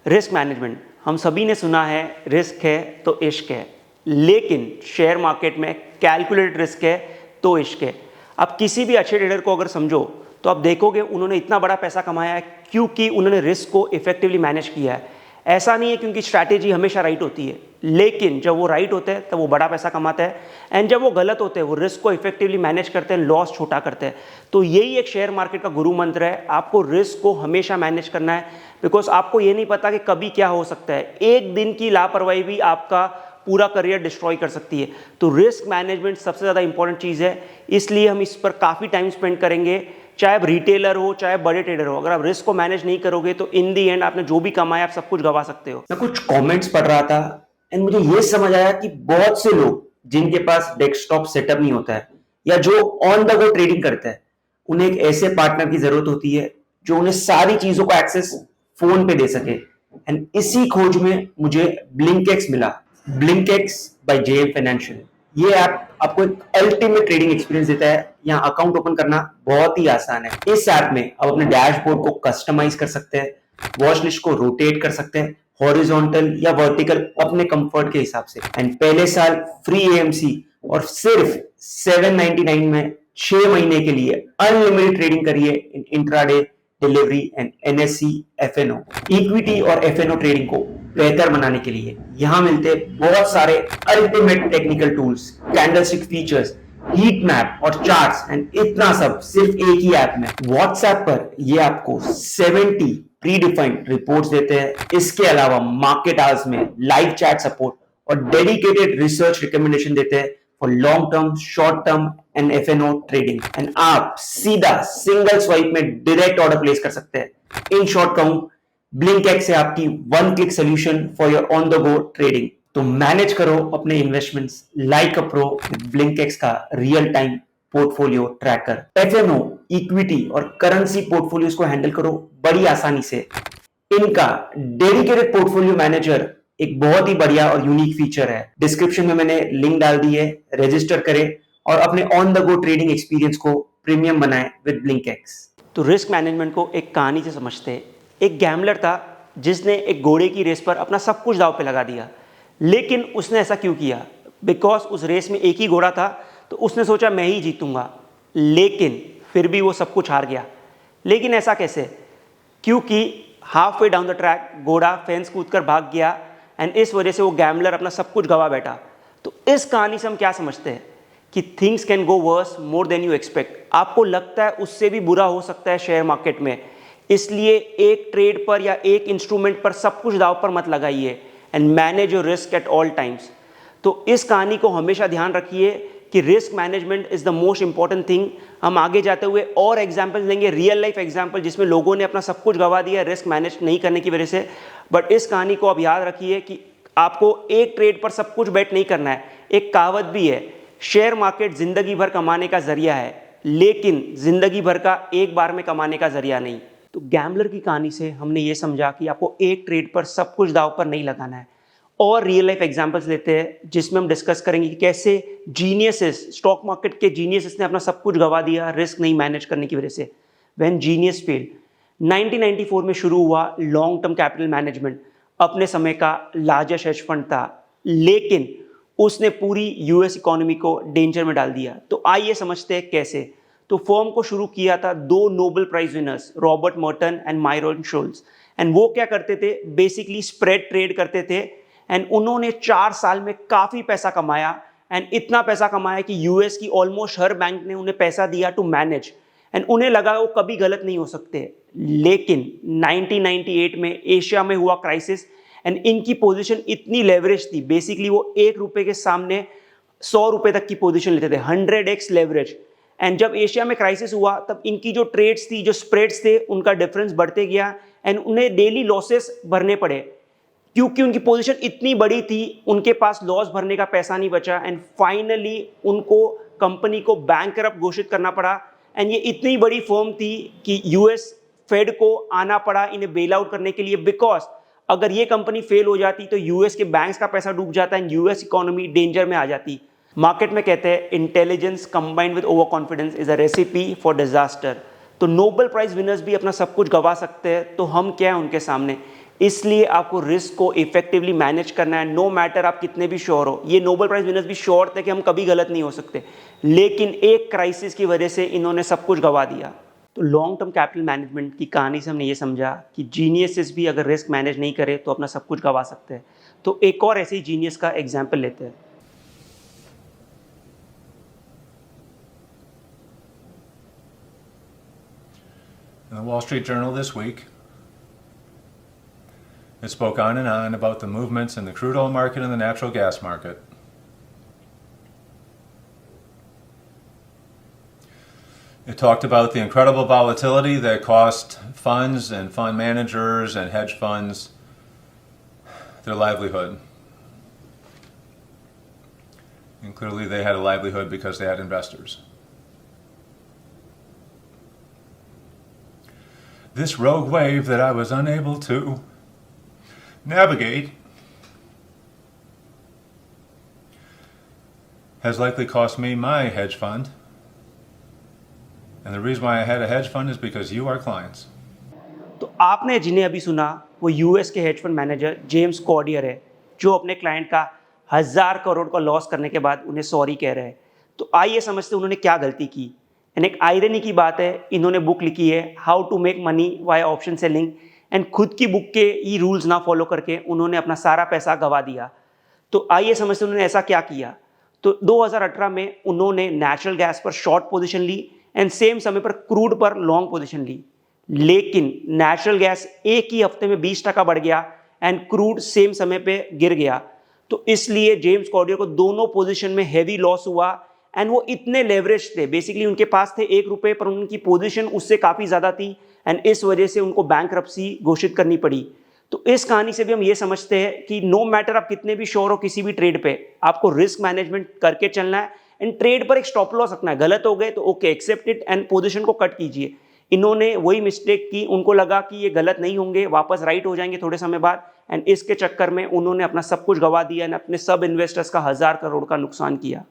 Risk management, हम सभी ने सुना है रिस्क है तो इश्क है, लेकिन शेयर मार्केट में कैलकुलेटेड रिस्क है तो इश्क है। अब किसी भी अच्छे ट्रेडर को अगर समझो तो आप देखोगे उन्होंने इतना बड़ा पैसा कमाया है क्योंकि उन्होंने रिस्क को इफेक्टिवली मैनेज किया है। ऐसा नहीं है क्योंकि स्ट्रैटेजी हमेशा राइट होती है, लेकिन जब वो राइट होते हैं तब वो बड़ा पैसा कमाते हैं, एंड जब वो गलत होते हैं वो रिस्क को इफेक्टिवली मैनेज करते हैं, लॉस छोटा करते हैं। तो यही एक शेयर मार्केट का गुरु मंत्र है, आपको रिस्क को हमेशा मैनेज करना है, बिकॉज आपको ये नहीं पता कि कभी क्या हो सकता है। एक दिन की लापरवाही भी आपका पूरा करियर डिस्ट्रॉय कर सकती है। तो रिस्क मैनेजमेंट सबसे ज़्यादा इंपॉर्टेंट चीज़ है, इसलिए हम इस पर काफ़ी टाइम स्पेंड करेंगे, चाहे आप रिटेलर हो चाहे बड़े ट्रेडर हो। अगर आप रिस्क को मैनेज नहीं करोगे तो इन दी एंड आपने जो भी कमाया आप सब कुछ गवा सकते हो। मैं कुछ कमेंट्स पढ़ रहा था एंड मुझे ये समझ आया कि बहुत से लोग जिनके पास डेस्कटॉप सेटअप नहीं होता है या जो ऑन द गो ट्रेडिंग करते हैं, उन्हें एक ऐसे पार्टनर की जरूरत होती है जो उन्हें सारी चीजों को एक्सेस फोन पे दे सके। एंड इसी खोज में मुझे ब्लिंकएक्स मिला। Blinkx by JM financial. ये ऐप आपको एक अल्टीमेट ट्रेडिंग एक्सपीरियंस देता है। यहाँ अकाउंट ओपन करना बहुत ही आसान है। इस ऐप में आप अपने डैशबोर्ड को कस्टमाइज कर सकते हैं, वॉच लिस्ट को रोटेट कर सकते हैं हॉरिजॉन्टल या वर्टिकल अपने कंफर्ट के हिसाब से। एंड पहले साल फ्री एएमसी और सिर्फ 799 में 6 महीने के लिए अनलिमिटेड ट्रेडिंग करिए in intraday, delivery and NSC, FNO. Equity और एफएनओ ट्रेडिंग को बेहतर बनाने के लिए यहां मिलते बहुत सारे ultimate technical tools, candlestick features, heat map और चार्ट्स एंड इतना सब सिर्फ एक ही ऐप में। व्हाट्सएप पर ये आपको 70 प्री डिफाइंड रिपोर्ट्स देते हैं। इसके अलावा मार्केट आवर्स में लाइव चैट सपोर्ट और डेडिकेटेड रिसर्च रिकमेंडेशन देते हैं for long term, short term and FNO trading. And आप सीधा सिंगल स्वाइप में डायरेक्ट ऑर्डर प्लेस कर सकते हैं। इन शॉर्ट कहूं, ब्लिंकएक्स है आपकी one click solution for your on the go trading. तो मैनेज करो अपने investments like a pro with BlinkX का real time portfolio tracker. FNO, equity और करेंसी पोर्टफोलियोज को हैंडल करो बड़ी आसानी से। इनका डेडिकेटेड पोर्टफोलियो मैनेजर एक बहुत ही बढ़िया और यूनिक फीचर है। डिस्क्रिप्शन में मैंने लिंक डाल दी है, रजिस्टर करें और अपने on the go trading experience को प्रीमियम बनाएं विद ब्लिंकएक्स। तो रिस्क मैनेजमेंट को एक कहानी से समझते हैं। एक गैम्बलर था जिसने एक घोड़े की रेस पर अपना सब कुछ दांव पे लगा दिया, लेकिन उसने ऐसा क्यों किया? बिकॉज उस रेस में एक ही घोड़ा था, तो उसने सोचा मैं ही जीतूंगा, लेकिन फिर भी वो सब कुछ हार गया। लेकिन ऐसा कैसे? क्योंकि half way down the track घोड़ा फेंस कूद कर भाग गया, एंड इस वजह से वो गैम्बलर अपना सब कुछ गवा बैठा। तो इस कहानी से हम क्या समझते हैं कि things can go worse more than you expect. आपको लगता है उससे भी बुरा हो सकता है शेयर मार्केट में, इसलिए एक ट्रेड पर या एक इंस्ट्रूमेंट पर सब कुछ दांव पर मत लगाइए, and manage your risk at all times. तो इस कहानी को हमेशा ध्यान रखिए कि risk management is the most important thing. हम आगे जाते हुए और एग्जाम्पल लेंगे, रियल लाइफ एग्जाम्पल, जिसमें लोगों ने अपना सब कुछ गवा दिया रिस्क मैनेज नहीं करने की वजह से। बट इस कहानी को अब याद रखिए कि आपको एक ट्रेड पर सब कुछ बेट नहीं करना है। एक कहावत भी है, शेयर मार्केट जिंदगी भर कमाने का जरिया है, लेकिन जिंदगी भर का एक बार में कमाने का जरिया नहीं। तो गैम्बलर की कहानी से हमने ये समझा कि आपको एक ट्रेड पर सब कुछ दांव पर नहीं लगाना है। और रियल लाइफ एग्जांपल्स लेते हैं जिसमें हम डिस्कस करेंगे कि कैसे जीनियसेस, स्टॉक मार्केट के जीनियसेस ने अपना सब कुछ गवा दिया रिस्क नहीं मैनेज करने की वजह से। व्हेन जीनियस फेल्ड, 1994 में शुरू हुआ लॉन्ग टर्म कैपिटल मैनेजमेंट, अपने समय का लार्जेस्ट हेज फंड था, लेकिन उसने पूरी यूएस इकोनॉमी को डेंजर में डाल दिया। तो आइए समझते हैं कैसे। तो फर्म को शुरू किया था दो Nobel prize winners, Robert Merton and Myron Scholes. And वो क्या करते थे? बेसिकली स्प्रेड ट्रेड करते थे, एंड उन्होंने 4 साल में काफ़ी पैसा कमाया, एंड इतना पैसा कमाया कि यूएस की ऑलमोस्ट हर बैंक ने उन्हें पैसा दिया टू मैनेज, एंड उन्हें लगा वो कभी गलत नहीं हो सकते। लेकिन 1998 में एशिया में हुआ क्राइसिस, एंड इनकी पोजीशन इतनी लेवरेज थी, बेसिकली वो 1 रुपये के सामने 100 रुपये तक की पोजीशन लेते थे, 100x लेवरेज। एंड जब एशिया में क्राइसिस हुआ तब इनकी जो ट्रेड्स थी, जो स्प्रेड्स थे, उनका डिफरेंस बढ़ते गया, एंड उन्हें डेली लॉसेस भरने पड़े क्योंकि उनकी पोजीशन इतनी बड़ी थी, उनके पास लॉस भरने का पैसा नहीं बचा, एंड फाइनली उनको कंपनी को बैंकरप्ट घोषित करना पड़ा। एंड ये इतनी बड़ी फर्म थी कि यूएस फेड को आना पड़ा इन्हें बेल आउट करने के लिए, बिकॉज अगर ये कंपनी फेल हो जाती तो यूएस के बैंक्स का पैसा डूब जाता एंड यूएस इकोनॉमी डेंजर में आ जाती। मार्केट में कहते हैं intelligence combined with over confidence is a recipe for disaster. तो नोबेल प्राइज विनर्स भी अपना सब कुछ गवा सकते हैं, तो हम क्या है उनके सामने। इसलिए आपको रिस्क को इफेक्टिवली मैनेज करना है, नो मैटर आप कितने भी श्योर हो। ये नोबेल प्राइज विनर्स भी श्योर थे कि हम कभी गलत नहीं हो सकते, लेकिन एक क्राइसिस की वजह से इन्होंने सब कुछ गंवा दिया। तो लॉन्ग टर्म कैपिटल मैनेजमेंट की कहानी से हमने ये समझा कि जीनियसेस भी अगर रिस्क मैनेज नहीं करे तो अपना सब कुछ गंवा सकते हैं। तो एक और ऐसे ही जीनियस का एग्जाम्पल लेते हैं। In the Wall Street Journal this week, it spoke on and on about the movements in the crude oil market and the natural gas market. It talked about the incredible volatility that cost funds and fund managers and hedge funds their livelihood. And clearly they had a livelihood because they had investors. This rogue wave that I was unable to navigate has likely cost me my hedge fund. And the reason why I had a hedge fund is because you are clients. तो आपने जिन्हें अभी सुना वो US के hedge fund manager James कॉर्डियर है, जो अपने क्लाइंट का 1000 करोड़ का लॉस करने के बाद उन्हें सॉरी कह रहे हैं। तो आइए समझते उन्होंने क्या गलती की। एंड एक आयरनी की बात है, इन्होंने बुक लिखी है how to make money via option selling, and खुद की बुक के ही रूल्स ना फॉलो करके उन्होंने अपना सारा पैसा गंवा दिया। तो आइए समझते उन्होंने ऐसा क्या किया। तो 2018 में उन्होंने नेचुरल गैस पर शॉर्ट पोजीशन ली एंड सेम समय पर क्रूड पर लॉन्ग पोजीशन ली, लेकिन नेचुरल गैस एक ही हफ्ते में 20% बढ़ गया एंड क्रूड सेम समय पे गिर गया। तो इसलिए जेम्स कॉर्डियर को दोनों पोजीशन में हैवी लॉस हुआ एंड वो इतने लेवरेज थे, बेसिकली उनके पास थे 1 रुपये पर उनकी पोजीशन उससे काफ़ी ज़्यादा थी एंड इस वजह से उनको बैंकरप्सी घोषित करनी पड़ी। तो इस कहानी से भी हम ये समझते हैं कि नो मैटर आप कितने भी श्योर हो किसी भी ट्रेड पे, आपको रिस्क मैनेजमेंट करके चलना है एंड ट्रेड पर एक स्टॉप लॉस रखना है। गलत हो गए तो okay, accept it and position को कट कीजिए। इन्होंने वही मिस्टेक की, उनको लगा कि ये गलत नहीं होंगे, वापस राइट हो जाएंगे थोड़े समय बाद, एंड इसके चक्कर में उन्होंने अपना सब कुछ गंवा दिया एंड अपने सब इन्वेस्टर्स का 1000 करोड़ का नुकसान किया।